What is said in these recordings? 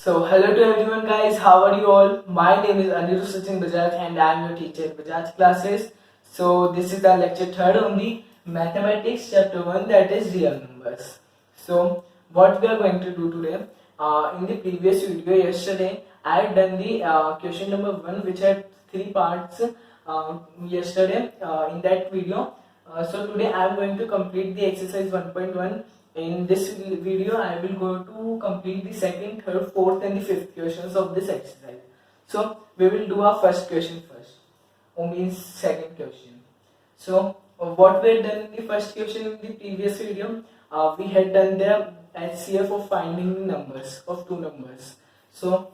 Hello to everyone guys, how are you all? My name is Anirudh Sachin Bajaj and I am your teacher at Bajaj Classes. This is our lecture third on the Mathematics chapter 1, that is real numbers. What we are going to do today, in the previous video yesterday, I had done the question number 1 which had 3 parts yesterday in that video. Today I am going to complete the exercise 1.1. In this video, I will go to complete the second, third, fourth and the fifth questions of this exercise. So we will do our first question first, or means second question. What we had done in the first question in the previous video, we had done the HCF of finding the numbers of two numbers. So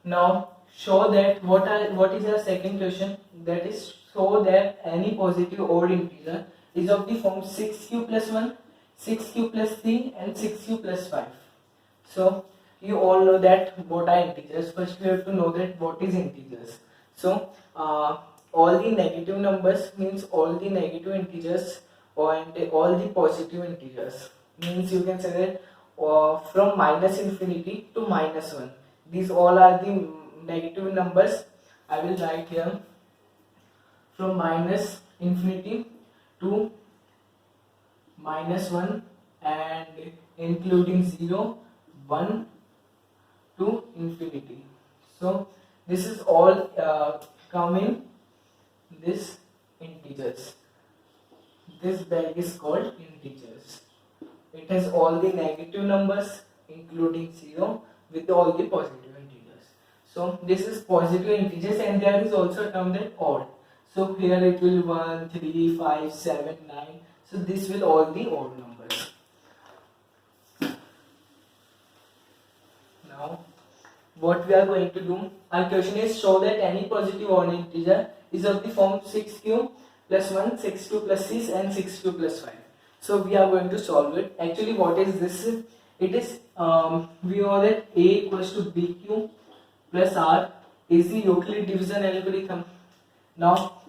now show that what is our second question, that is show that any positive odd integer is of the form 6q plus 1, 6q plus 3 and 6q plus 5. So you all know that what are integers. First we have to know that what is integers. So all the negative numbers means all the negative integers and all the positive integers means you can say that from minus infinity to minus 1. These all are the negative numbers. I will write here from minus infinity to minus 1 and including 0, 1 to infinity. So this is all come in this integers. This bag is called integers. It has all the negative numbers including 0 with all the positive integers. So this is positive integers, and there is also a term that odd. So here it will 1, 3, 5, 7, 9. So this will all the odd numbers. Now what we are going to do, our question is show that any positive odd integer is of the form 6q plus 1, 6q plus 6 and 6q plus 5. So we are going to solve it. Actually what is this? It is we know that a equals to bq plus r is the Euclid division algorithm. Now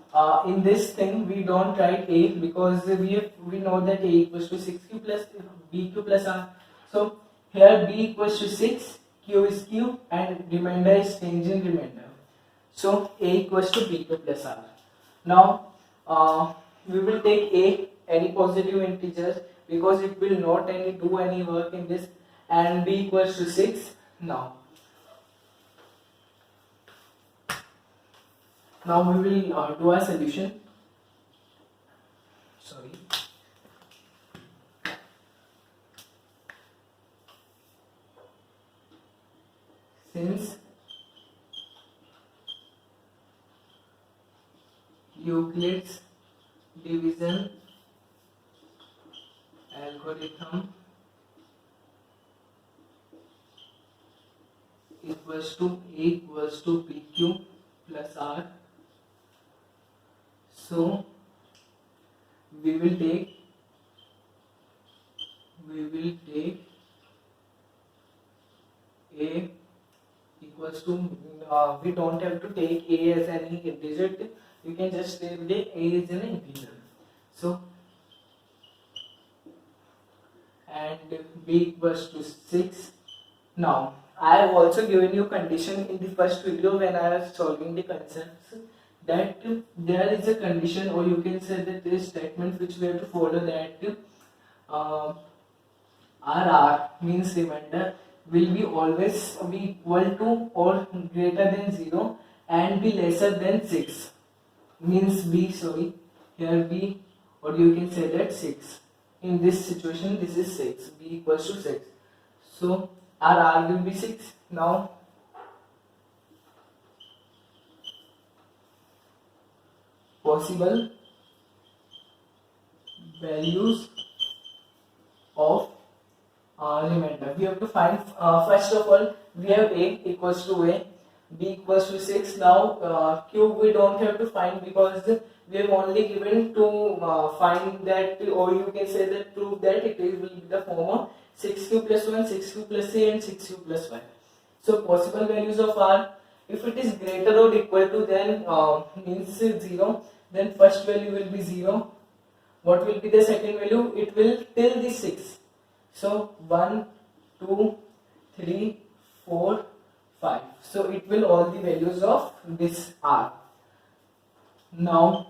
in this thing we don't write a because we know that a equals to 6q plus bq plus r. So here b equals to 6, q is q and remainder is change in remainder. So a equals to bq plus r. Now we will take a any positive integers because it will not do any work in this, and b equals to 6. Now we will do a solution. Since Euclid's division algorithm equals to a equals to bq plus r, so we will take a equals to we don't have to take a as any digit, you can just take a as an integer. So and b equals to 6. Now I have also given you condition in the first video when I was solving the concepts, that there is a condition, or you can say that there is statement which we have to follow, that RR means remainder will be always be equal to or greater than 0 and be lesser than 6. Means b, sorry, here b, or you can say that 6. In this situation this is 6, b equals to 6. So RR will be 6. Now possible values of remainder. We have to find first of all we have a equals to a, b equals to 6. Now q we don't have to find because we have only given to find that, or you can say that prove that it will be the form of 6q plus 1, 6q plus 3 and 6q plus 5. So possible values of r, if it is greater or equal to, then means 0, then first value will be 0. What will be the second value? It will till the 6. So 1, 2, 3, 4, 5. So it will all the values of this r. Now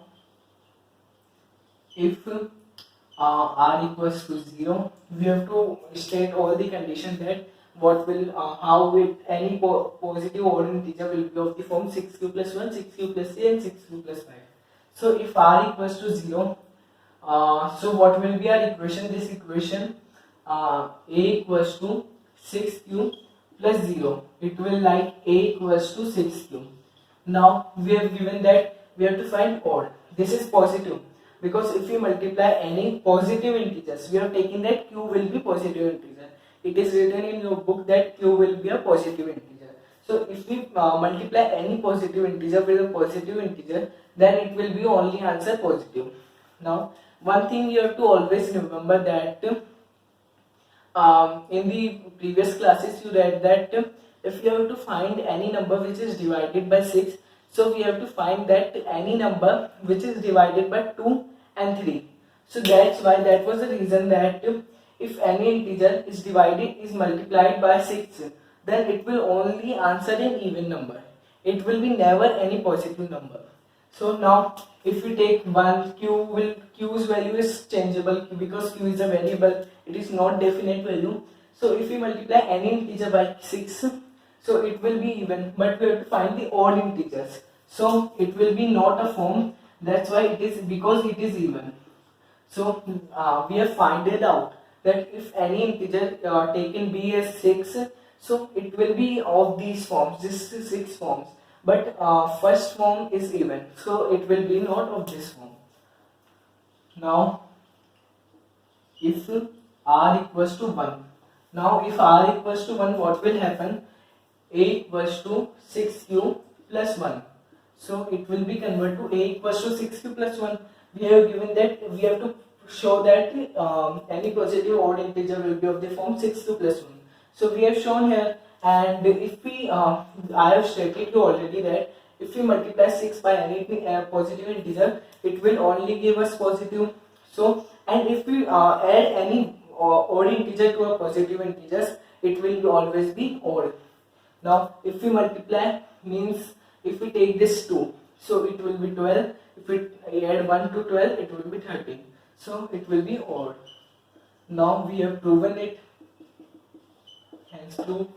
if r equals to 0, we have to state all the conditions that what will how with any positive odd integer will be of the form 6q plus 1, 6q plus 3 and 6q plus 5. So if r equals to 0, so what will be our equation? This equation a equals to 6q plus 0. It will like a equals to 6q. Now we have given that we have to find odd. This is positive because if we multiply any positive integers, we are taking that q will be positive integer. It is written in your book that q will be a positive integer. So if we multiply any positive integer with a positive integer, then it will be only answer positive. Now one thing you have to always remember that in the previous classes you read that if you have to find any number which is divided by 6, so we have to find that any number which is divided by 2 and 3. So that's why that was the reason that if any integer is multiplied by 6, then it will only answer an even number. It will be never any positive number. So now if we take 1, q's value is changeable because q is a variable, it is not definite value. So if we multiply any integer by 6, so it will be even, but we have to find the odd integers. So it will be not a form, that's why it is because it is even. So we have found it out that if any integer taken be as 6, so it will be of these forms, this is 6 forms. But first form is even, so it will be not of this form. Now if r equals to 1, now if r equals to 1, what will happen? A equals to 6q plus 1, so it will be converted to a equals to 6q plus 1. We have given that we have to show that any positive odd integer will be of the form 6q plus 1. So we have shown here, and if we I have stated you already that if we multiply 6 by any positive integer, it will only give us positive. So and if we add any odd integer to a positive integers, it will always be odd. Now if we multiply means if we take this 2, so it will be 12. If we add 1 to 12, it will be 13. So it will be odd. Now we have proven it. Hence proved.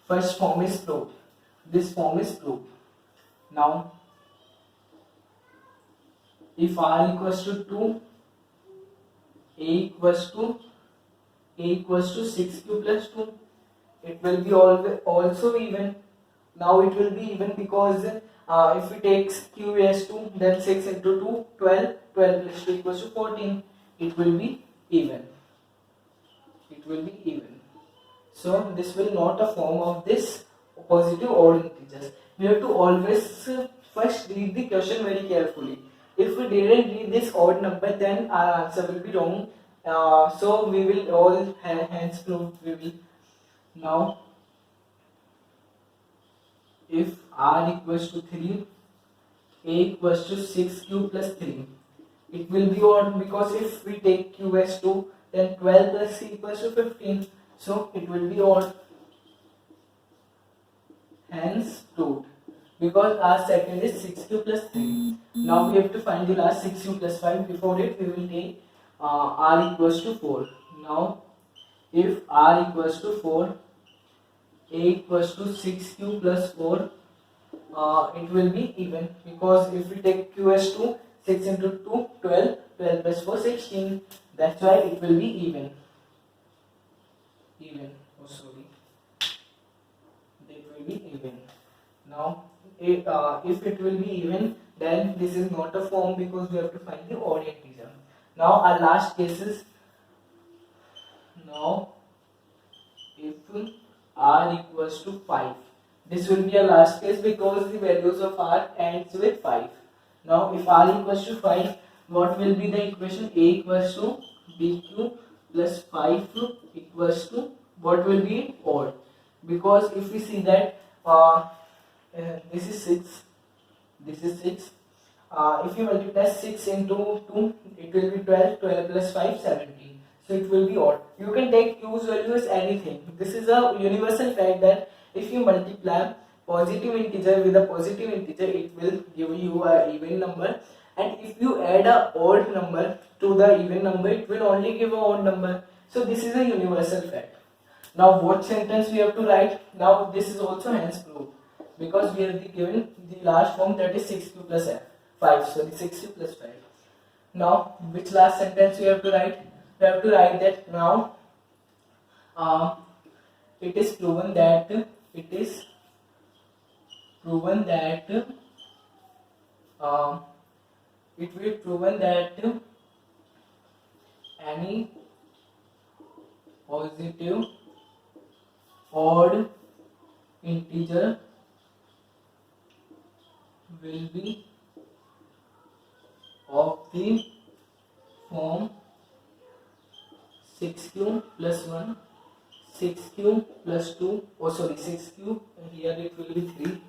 First form is proved. This form is proved. Now if r equals to 2, a equals to 6q plus 2, it will be also even. Now it will be even because if we take q as 2, then 6 into 2, 12, 12 plus 2 equals to 14, it will be even. It will be even. So this will not a form of this positive odd integers. We have to always first read the question very carefully. If we didn't read this odd number, then our answer will be wrong. So we will all hence prove we will. Now if r equals to 3, a equals to 6q plus 3, it will be odd because if we take q as 2, then 12 plus c equals to 15, so it will be odd. Hence proved, because our second is 6q plus 3. Now we have to find the last 6q plus 5. Before it we will take r equals to 4. Now if r equals to 4, a equals to 6q plus 4, it will be even because if we take q as 2, 6 into 2, 12, 12 plus 4, 16. That's why it will be even. Oh sorry, it will be even. Now if it will be even, then this is not a form because we have to find the odd integer. Now our last case is, now if r equals to 5, this will be a last case because the values of r ends with 5. Now if r equals to 5, what will be the equation? A equals to bq plus 5 equals to, what will be odd? Because if we see that this is 6, this is 6. If you multiply 6 into 2, it will be 12, 12 plus 5, 17. So it will be odd. You can take q's value as anything. This is a universal fact that if you multiply positive integer with a positive integer, it will give you a even number, and if you add a odd number to the even number, it will only give a odd number. So this is a universal fact. Now what sentence we have to write? Now this is also hence proved, because we have given the last form, that is 6q plus 5, sorry 6q plus 5. Now which last sentence we have to write? We have to write that now it is proven that uh, it will be proven that any positive odd integer will be of the form 6q plus 1, 6q plus 2, oh sorry 6q, here it will be 3,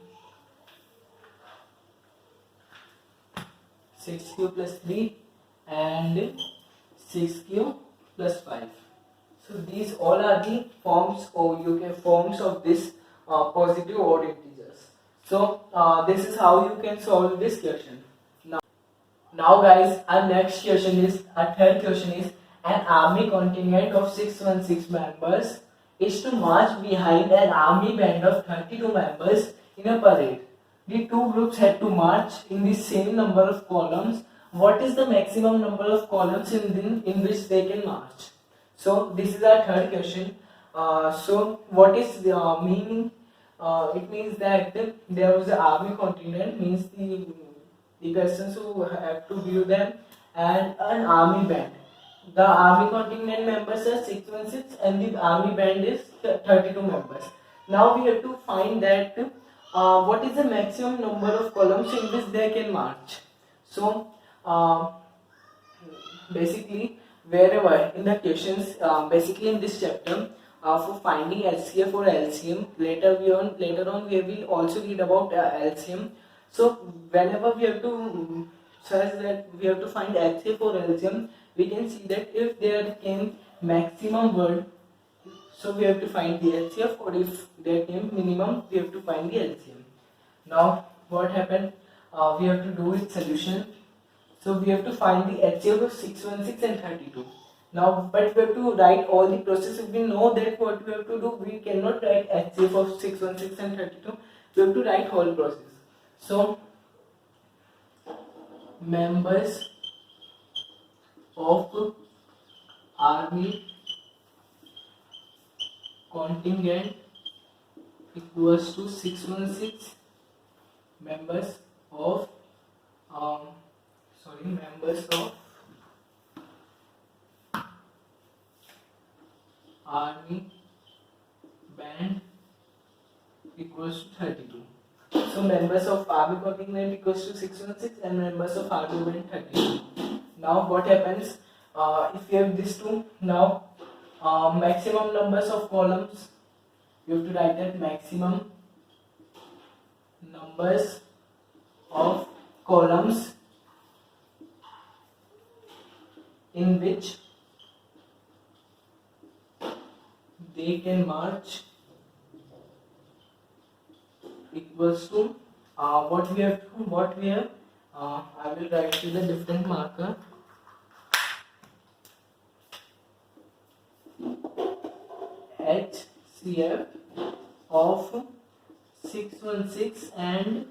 6q plus 3 and 6q plus 5. So these all are the forms, or you can forms of this positive odd integers. So this is how you can solve this question. Now guys, our next question is, our third question is, an army contingent of 616 members is to march behind an army band of 32 members in a parade. The two groups had to march in the same number of columns. What is the maximum number of columns in which they can march? So this is our third question. So what is the meaning? It means that there was an army contingent, means the persons who have to view them, and an army band. The army contingent members are 616 and the army band is 32 members. Now we have to find that what is the maximum number of columns in which they can march. So basically wherever in the questions, basically in this chapter, for finding HCF or LCM, later on we will also read about LCM. So whenever we have to search that we have to find HCF or LCM, we can see that if there came maximum word, so we have to find the HCF, or if there came minimum, we have to find the LCM. Now what happened? We have to do its solution. So we have to find the HCF of 616 and 32. Now, but we have to write all the process. If we know that what we have to do, we cannot write HCF of 616 and 32. We have to write whole process. So members of army contingent equals to 616 members of members of army band equals to 32. So members of army contingent equals to 616 and members of army band 32. Now what happens if you have these two? Now maximum numbers of columns, you have to write that maximum numbers of columns in which they can march equals to I will write with a different marker. HCF of 616 and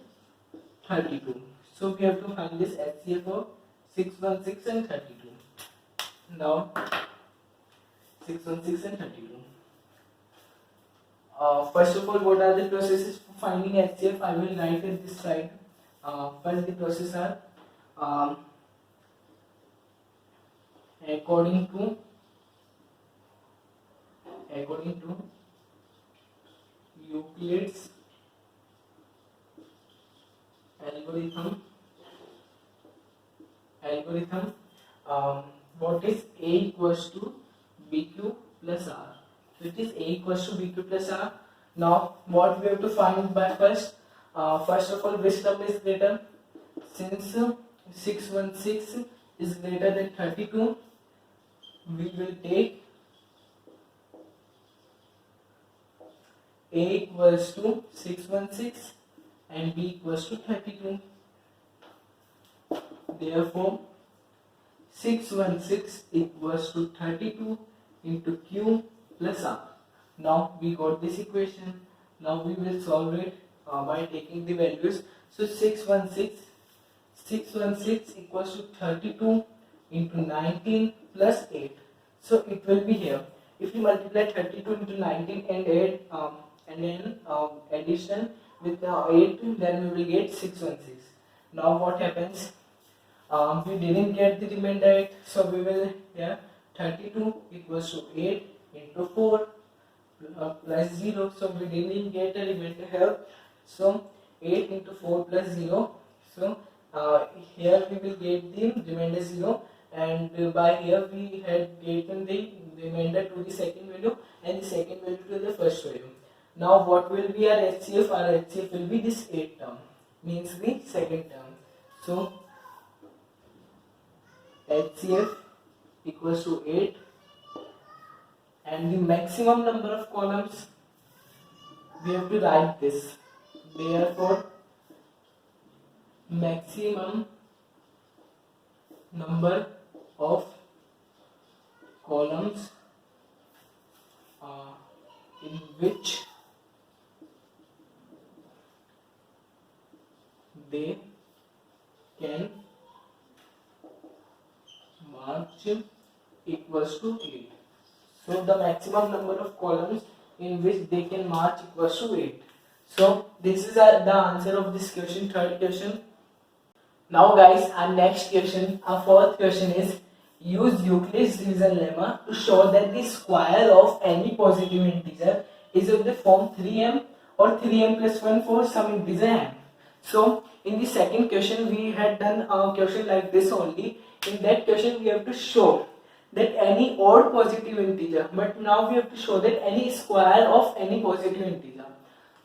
32. So we have to find this HCF of 616 and 32. Now 616 and 32. First of all, what are the processes for finding HCF? I will write at this side. First, the process are according to Euclid's algorithm. What is A equals to BQ plus R? Which is A equals to BQ plus R. Now what we have to find by first of all, which term is greater? Since 616 is greater than 32, we will take A equals to 616 and B equals to 32. Therefore 616 equals to 32 into Q plus R. Now we got this equation. Now we will solve it by taking the values. So 616 equals to 32 into 19 plus 8. So it will be here. If you multiply 32 into 19 and add and then addition with 8, then we will get 616. Now what happens? We didn't get the remainder 8, so we will 32 equals to 8 into 4 plus 0, so we didn't get a remainder here, so 8 into 4 plus 0, so here we will get the remainder 0, and by here we had given the remainder to the second value and the second value to the first value. Now what will be our HCF? Our HCF will be this 8 term, means the second term. So HCF equals to 8, and the maximum number of columns, we have to write this. Therefore maximum number of columns in which they can march equals to 8. So the maximum number of columns in which they can march equals to 8. So this is the answer of this question, third question. Now guys, our next question, our fourth question is, use Euclid's division lemma to show that the square of any positive integer is of the form 3m or 3m plus 1 for some integer m. So in the second question we had done a question like this only. In that question we have to show that any odd positive integer, but now we have to show that any square of any positive integer.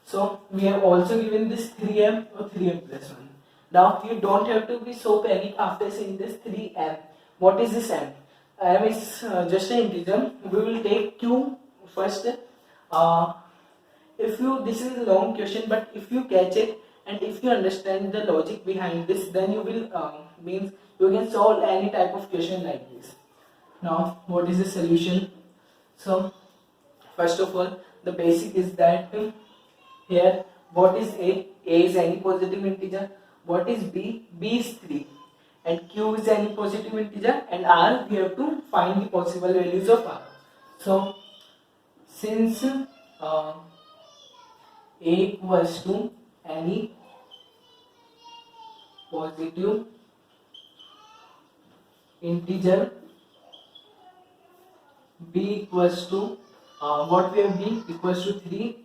So we have also given this 3m or 3m plus 1. Now you don't have to be so panic after seeing this 3m. What is this m? M is just an integer. We will take q first. This is a long question, but if you catch it and if you understand the logic behind this, then you will means you can solve any type of question like this. Now what is the solution? So first of all, the basic is that here what is A? A is any positive integer. What is B? B is 3. And Q is any positive integer, and R we have to find the possible values of R. So since A equals to any positive integer, B equals to what we have, B equals to 3,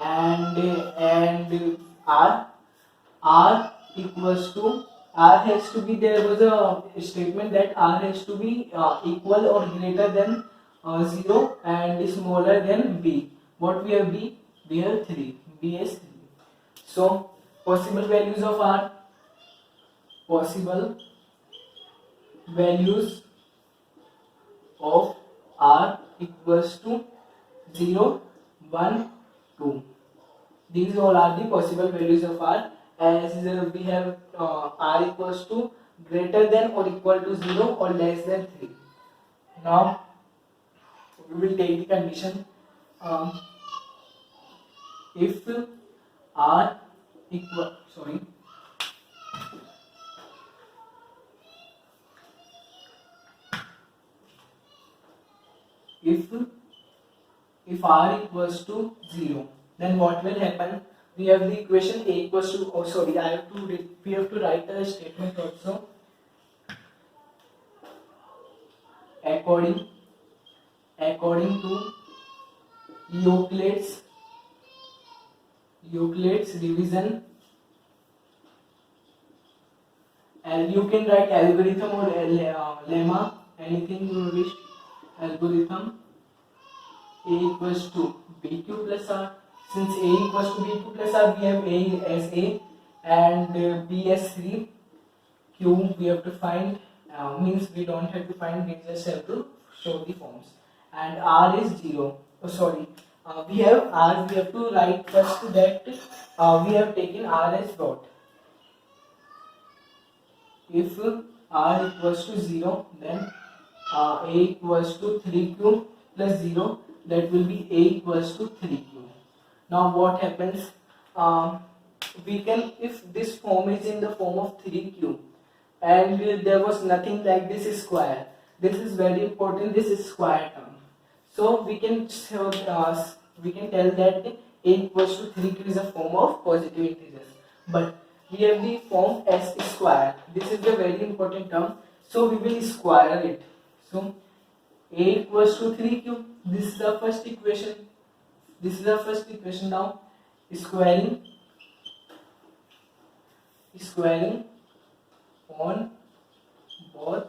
and R equals to, R has to be, there was a statement that R has to be equal or greater than 0 and smaller than B. What we have, B? We have 3. B is 3. So possible values of R, possible values of R equals to 0, 1, 2. These all are the possible values of R, as we have R equals to greater than or equal to 0 or less than 3. Now we will take the condition, if R equal, if R equals to 0, then what will happen? We have the equation A equals to, we have to write a statement also. According to Euclid's division, and you can write algorithm or lemma, anything you wish. Algorithm A equals to BQ plus R. Since A equals to BQ plus R, we have A as A and B as 3. Q we have to find, means we don't have to find, we just have to show the forms. And R is 0. we have R, we have to write first that we have taken R as dot. If R equals to 0, then A equals to 3Q plus 0, that will be A equals to 3Q. Now what happens? We can, if this form is in the form of 3Q and there was nothing like this square, this is very important, this is square term. So we can tell that A equals to 3Q is a form of positive integers. But we have the form S square. This is a very important term. So we will square it. So A equals to 3Q. This is the first equation. This is the first equation. Now squaring on both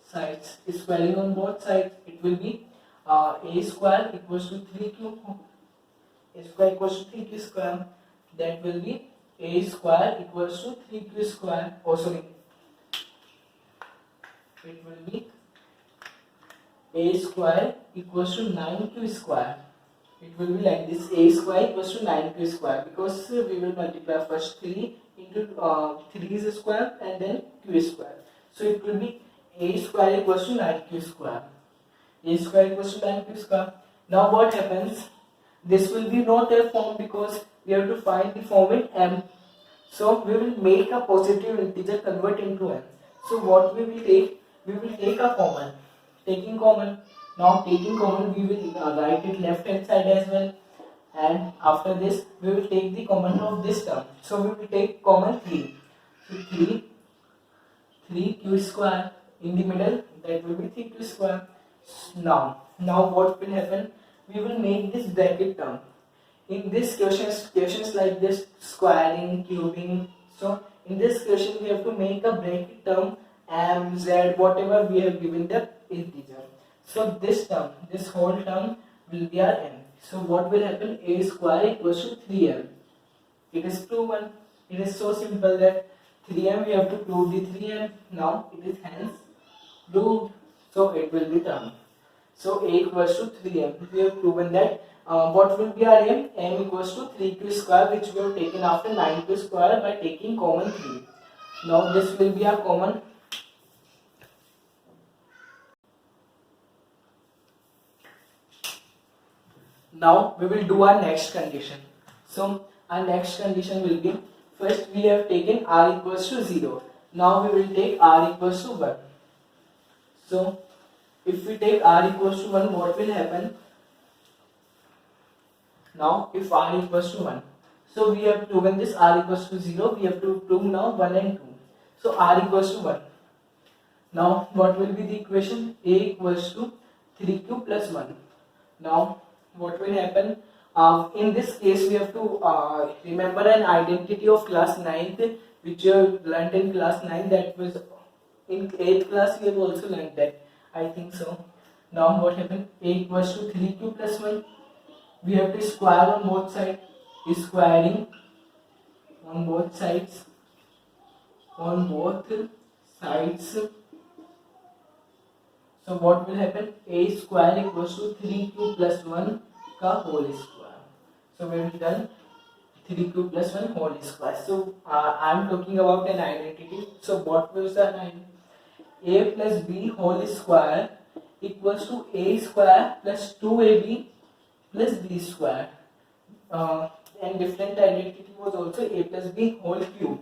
sides. Squaring on both sides, it will be A square equals to 3Q. A square equals to 3Q square. That will be A square equals to 3Q square. Oh, sorry. It will be A square equals to 9Q square. It will be like this: A square equals to 9Q square, because we will multiply first 3 into 3's square and then Q square. So it will be A square equals to 9Q square. A square equals to 9Q square. Now what happens? This will be not a form because we have to find the form in M. So we will make a positive integer convert into M. So what we will take? We will take a common. Taking common. Now taking common, we will write it left hand side as well. And after this, we will take the common of this term. So we will take common 3. So 3Q square in the middle, that will be 3Q square. Now what will happen? We will make this bracket term. In this questions like this, squaring, cubing, so in this question we have to make a bracket term m, z, whatever we have given the integer. So this term, this whole term will be our m. So what will happen? A square equals to 3m. It is proven. It is so simple that 3m, we have to prove the 3m. Now it is hence proved. So it will be term. So A equals to 3m. We have proven that. What will be our m? M equals to 3Q square, which we have taken after 9Q square by taking common 3. Now this will be our common. Now we will do our next condition. So our next condition will be, first we have taken R equals to 0. Now we will take R equals to 1. So if we take R equals to 1, what will happen? Now if R equals to 1, so we have proven this R equals to 0, we have to prove now 1 and 2. So R equals to 1. Now what will be the equation? A equals to 3Q plus 1. Now what will happen? In this case we have to remember an identity of class 9th, which you have learnt in class 9. That was in 8th class, we have also learnt that, I think so. Now what happened? A equals to 3Q plus 1. We have to square on both sides. Squaring on both sides. On both sides. So what will happen? A square equals to 3Q plus 1 ka whole square. So we have done 3Q plus 1 whole square. So I am talking about an identity. So what was the identity? A plus B whole square equals to A square plus 2AB plus B square. And different identity was also A plus B whole cube.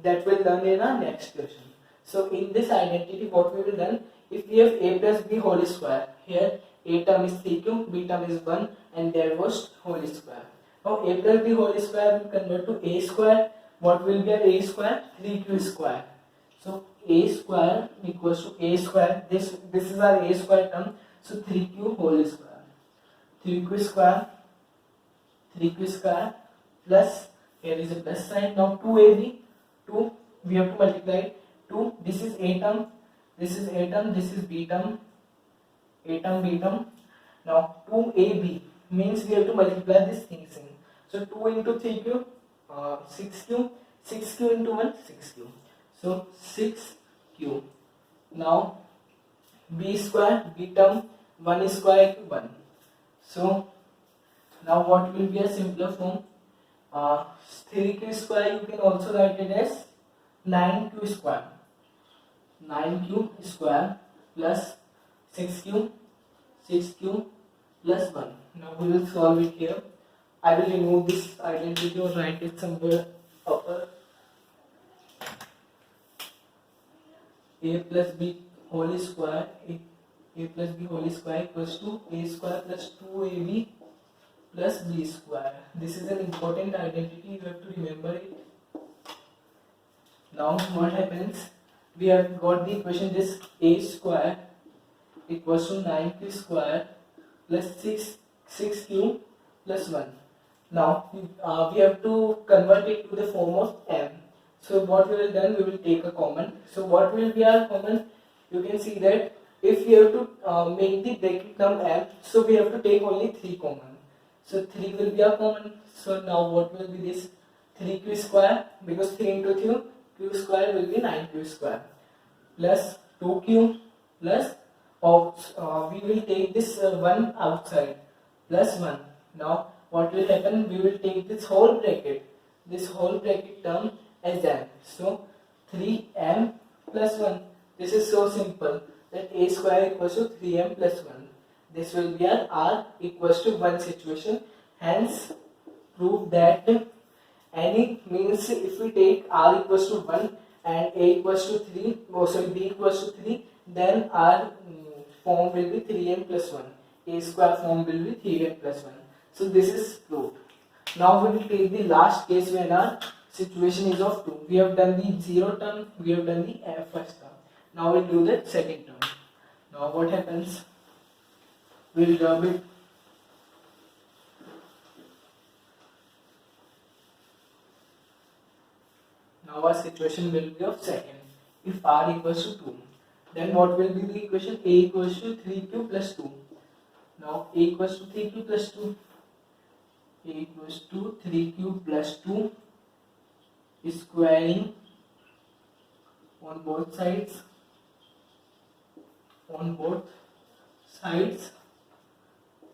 That we'll learn in our next question. So in this identity, what we will learn, if we have A plus B whole square, here A term is 3Q, B term is 1, and there was whole square. Now A plus B whole square will convert to A square. What will be A square? 3Q square. So A square equals to A square. This is our A square term. So 3Q whole square. 3Q square plus, here is a plus sign. Now 2AB, 2, we have to multiply it. 2, this is A term, this is A term, this is B term, A term, B term. Now 2AB means we have to multiply these things in. So 2 into 3Q, 6Q, 6Q into 1, 6Q. So 6Q. Now B square, B term, 1 square, 1. So Now what will be a simpler form? 3q square you can also write it as 9q square. 9q square plus 6q 6q plus 1. Now we will solve it here. I will remove this identity or write it somewhere upper. A plus b whole square, a plus b whole square equals to a square plus 2ab plus b square. This is an important identity, you have to remember it. Now what happens? We have got the equation, this a square equals to 9q square plus 6q plus 1. Now we have to convert it to the form of m. So what we will done, we will take a common. So what will be our common? You can see that if we have to make the bracket term m, so we have to take only 3 common. So 3 will be our common. So now what will be this? 3q square, because 3 into 3, q square will be 9q square plus 2q plus we will take this 1 outside plus 1. Now what will happen? We will take this whole bracket term as m. So 3m plus 1. This is so simple that a square equals to 3m plus 1. This will be our r equals to 1 situation. Hence prove that any means if we take r equals to 1 and a equals to 3, b equals to 3, then our form will be 3m plus 1. A square form will be 3m plus 1. So this is proved. Now we will take the last case when our situation is of 2. We have done the 0 term, we have done the first term. Now we will do the second term. Now what happens? We will rub it. Now our situation will be of second. If r equals to 2, then what will be the equation? A equals to 3q plus 2. Now a equals to 3q plus 2. A equals to 3q plus 2 squaring on both sides.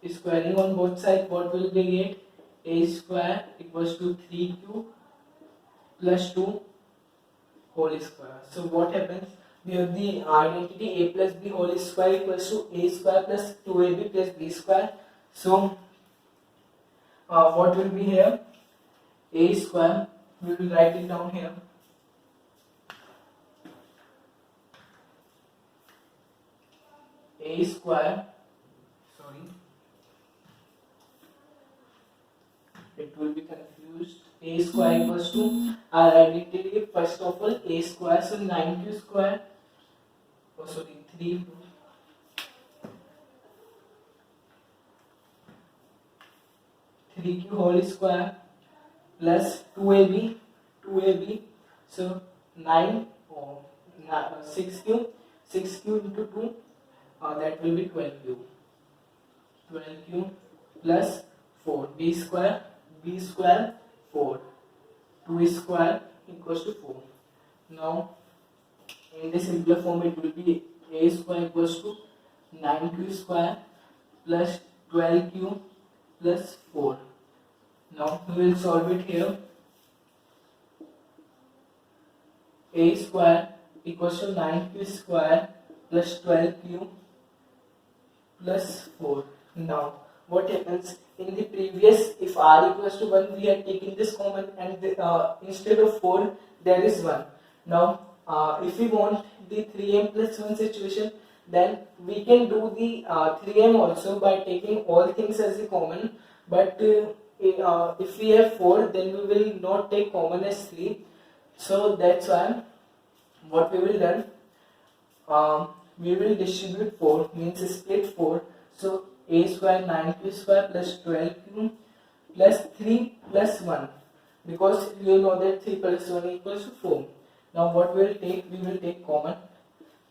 Squaring on both sides, what will we get? A square equals to 3q plus 2 whole square. So what happens? We have the identity a plus b whole square equals to a square plus 2ab plus b square. So what will be here? A square, we will write it down here. A square, it will be confused. A square equals to our identity, first of all a square, so 9q square, 3q whole square plus 2ab, so 6q into 2, that will be 12q plus 4, b square 4, 2 square equals to 4. Now in the simpler form it will be a square equals to 9q square plus 12q plus 4. Now we will solve it here. A square equals to 9q square plus 12q plus 4. Now what happens? In the previous, if r equals to 1, we had taken this common, and instead of 4 there is 1. Now if we want the 3m plus 1 situation, then we can do the 3m also by taking all things as a common, but if we have 4, then we will not take common as 3. So that's why what we will done, we will distribute 4, means split 4. So a square 9q square plus 12q plus 3 plus 1, because you know that 3 plus 1 equals to 4. Now what we will take common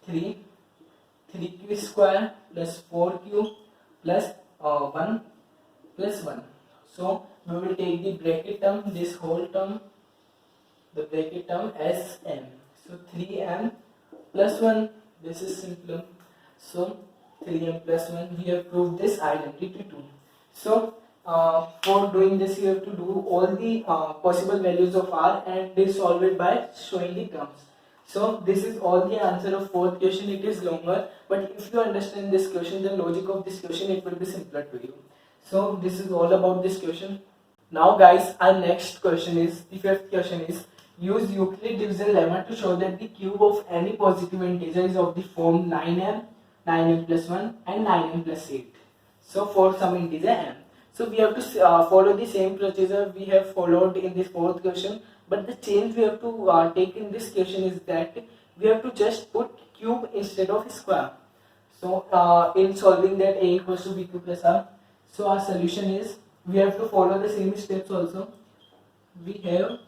3q square plus 4q plus 1 plus 1. So we will take the bracket term, this whole term, the bracket term as m. So 3m plus 1, this is simple. So 3m plus 1, we have proved this identity too. So for doing this, you have to do all the possible values of r and they solve it by showing the terms. So this is all the answer of fourth question. It is longer, but if you understand this question, the logic of this question, it will be simpler to you. So this is all about this question. Now guys, our next question is, the fifth question is, use Euclid division lemma to show that the cube of any positive integer is of the form 9m, 9m plus 1 and 9m plus 8. So for some integer m. So we have to follow the same procedure we have followed in the fourth question, but the change we have to take in this question is that we have to just put cube instead of square. So in solving that, a equals to b cube plus r, so our solution is, we have to follow the same steps also. We have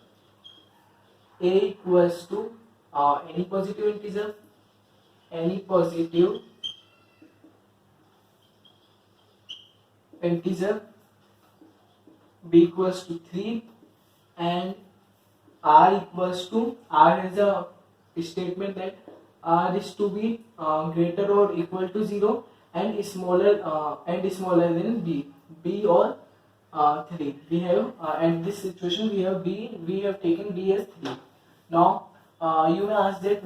a equals to any positive integer, any positive integer, b equals to 3, and r equals to, r is a statement that r is to be greater or equal to 0 and smaller than b or 3. We have at this situation we have we have taken b as 3. Now you may ask that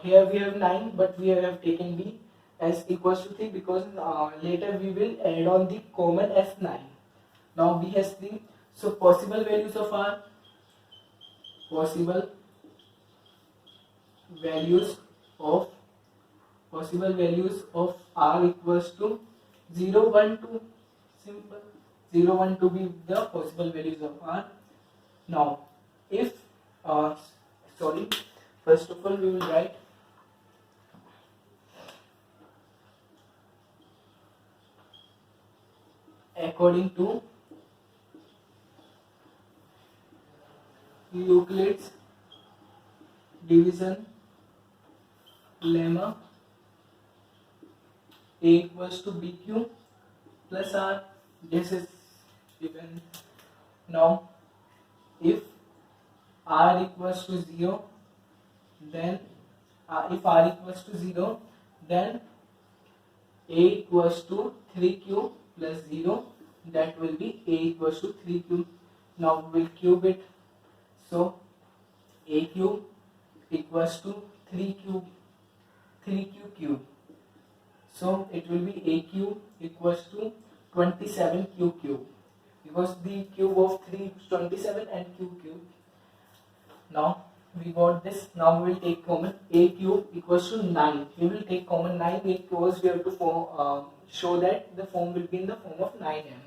here we have 9 but we have taken b as equals to 3 because later we will add on the common as 9. Now b has 3. So possible values of r, possible values of r equals to 0, 1, 2. Simple. 0, 1, 2 be the possible values of r. Now if first of all we will write according to Euclid's division lemma, a equals to bq plus r. This is given. Now if r equals to 0, then if r equals to 0, then a equals to 3q plus 0, that will be a equals to 3q. Now we will cube it. So a cube equals to 3q cube. So it will be a cube equals to 27q cube, because the cube of 3 is 27 and q cube. Now we got this. Now we will take common. A cube equals to 9. We will take common 9 because we have to show that the form will be in the form of 9m.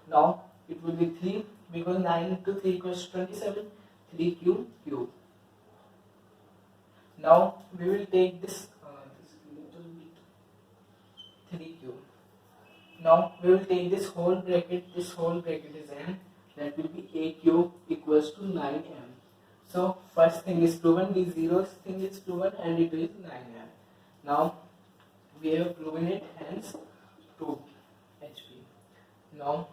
Now it will be 3 because 9 into 3 equals 27. 3q cube. Now we will take this little bit 3q. Now we will take this whole bracket. This whole bracket is n. That will be a cube equals to 9m. So first thing is proven, the zeroth thing is proven, and it is 9m. Now we have proven it, hence proved. HP. Now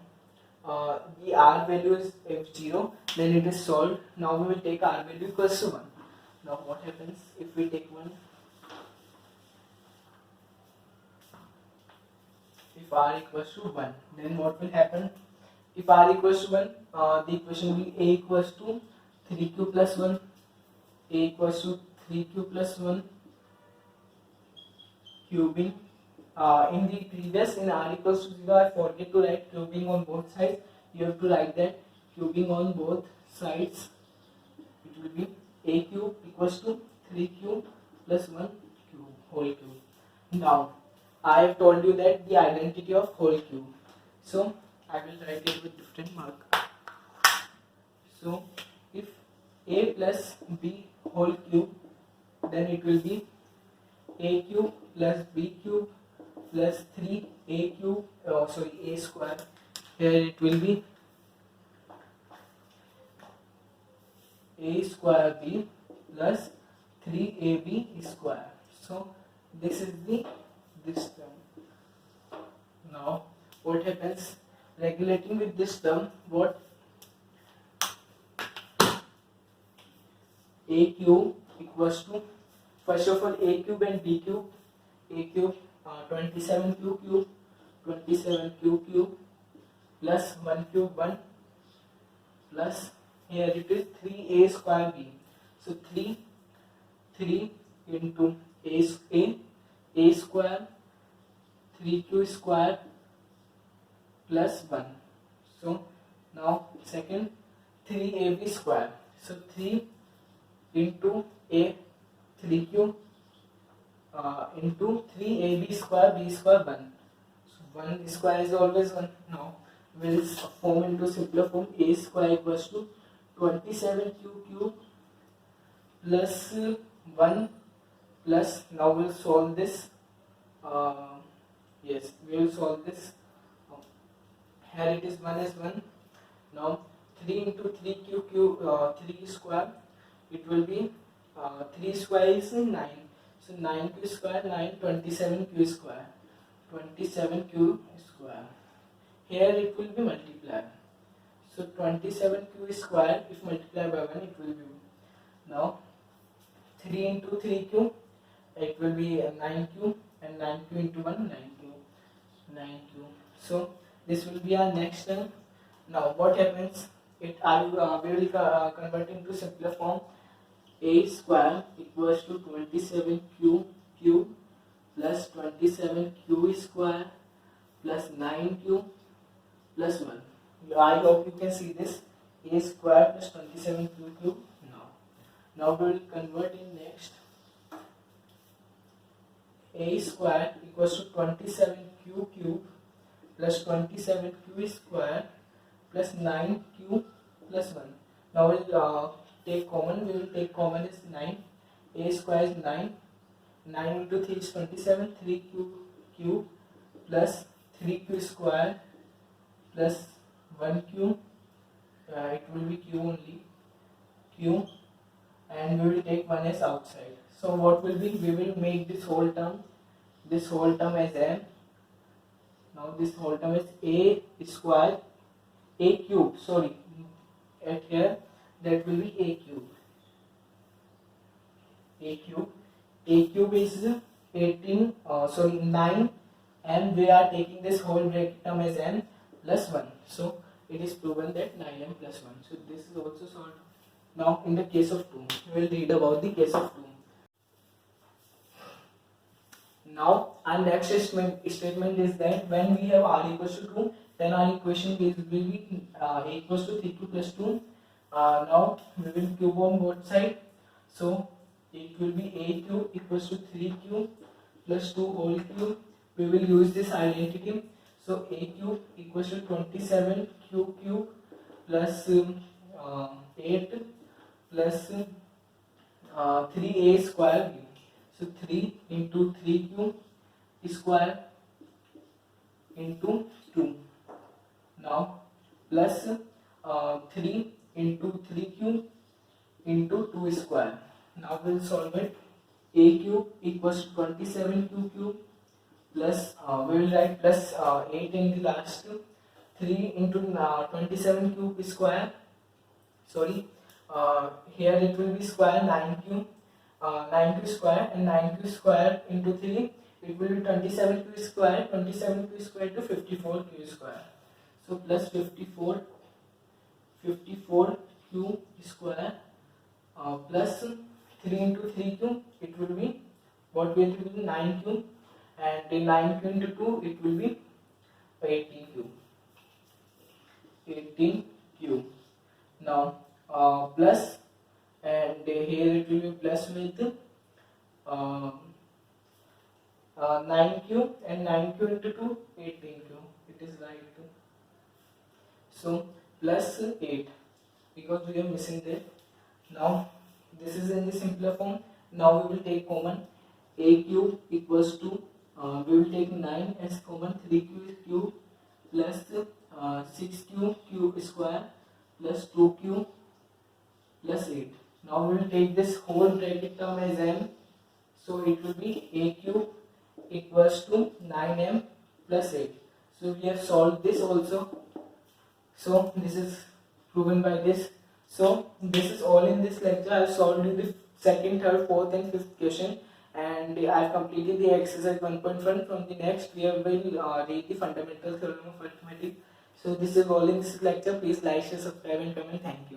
the r value is f0, then it is solved. Now we will take r value equals to 1. Now what happens if we take 1? If r equals to 1, then what will happen? If r equals to 1, the equation will be a equals to 3q plus 1, a equals to 3q plus 1 cubing. In the previous, in r equals to 0, I forget to write cubing on both sides. You have to write that cubing on both sides. It will be a cube equals to 3q plus 1 cube, whole cube. Now I have told you that the identity of whole cube, so I will write it with different mark. So if a plus b whole cube, then it will be a cube plus b cube plus 3a cube, a square. Here it will be a square b plus 3ab square. So this is this term. Now what happens? Regulating with this term, what? A cube equals to, first of all, a cube and b cube. A cube 27q cube, 27q cube plus 1 cube 1 plus here it is 3a square b. So 3 into a square 3q square plus 1. So now second 3ab square. So 3 into a 3q into 3ab square b square 1. So 1 square is always 1. Now will form into simpler form. A square equals to 27q cube plus 1 plus, now we'll solve this. Yes, we will solve this. Here it is 1 is 1. Now 3 into 3q cube 3 square, it will be 3 square is 9. So 9q square 9 27q square 27q square. Here it will be multiplied. So 27q square if multiplied by 1 it will be. Now 3 into 3q it will be 9q and 9q into 1 9q. So this will be our next term. Now what happens? We will convert into simpler form. A square equals to 27q cube plus 27q square plus 9q plus 1. I hope you can see this. A square plus 27q cube. Now we will convert in next. A square equals to 27q cube plus 27q square plus 9q plus 1. Now we will take common. We will take common is 9. A square is 9. 9 into 3 is 27. 3q cube plus 3q square plus 1q. It will be q only. Q. And we will take 1 as outside. So what will be? We will make this whole term as m. Now this whole term is a square, a cube. Sorry, at here that will be a cube. A cube is 18. 9, and we are taking this whole bracket term as m plus 1. So it is proven that 9m plus 1. So this is also solved. Now in the case of 2, we will read about the case of 2. Now our next statement is that when we have r equals to 2, then our equation will be a equals to 3q plus 2. Now we will cube on both sides. So it will be a cube equals to 3q plus 2 whole cube. We will use this identity. So a cube equals to 27q cube plus 8 plus 3a square. So 3 into 3q square into 2. Now plus 3 into 3q into 2 square. Now we will solve it. A cube equals to 27q cube plus we will write plus 8 in the last. 3 into 27 cube square. Sorry, here it will be square 9q. 9q square and 9q square into 3, it will be 27q square. 27q square to 54q square. So plus 54q square plus 3 into 3q, it will be what will be 9q, and 9q into 2, it will be 18q. Now plus, and here it will be plus with 9q and 9q into 2 18q. It is right. So plus 8 because we are missing there. Now this is in the simpler form. Now we will take common. A cube equals to we will take 9 as common. 3q cube plus 6q cube square plus 2q plus 8. Now we will take this whole bracket term as m. So it will be a cube equals to 9m plus 8. So we have solved this also. So this is proven by this. So this is all in this lecture. I have solved the second, third, fourth and fifth question, and I have completed the exercise 1.1. From the next we will read the fundamental theorem of arithmetic. So this is all in this lecture. Please like, share, subscribe and comment. Thank you.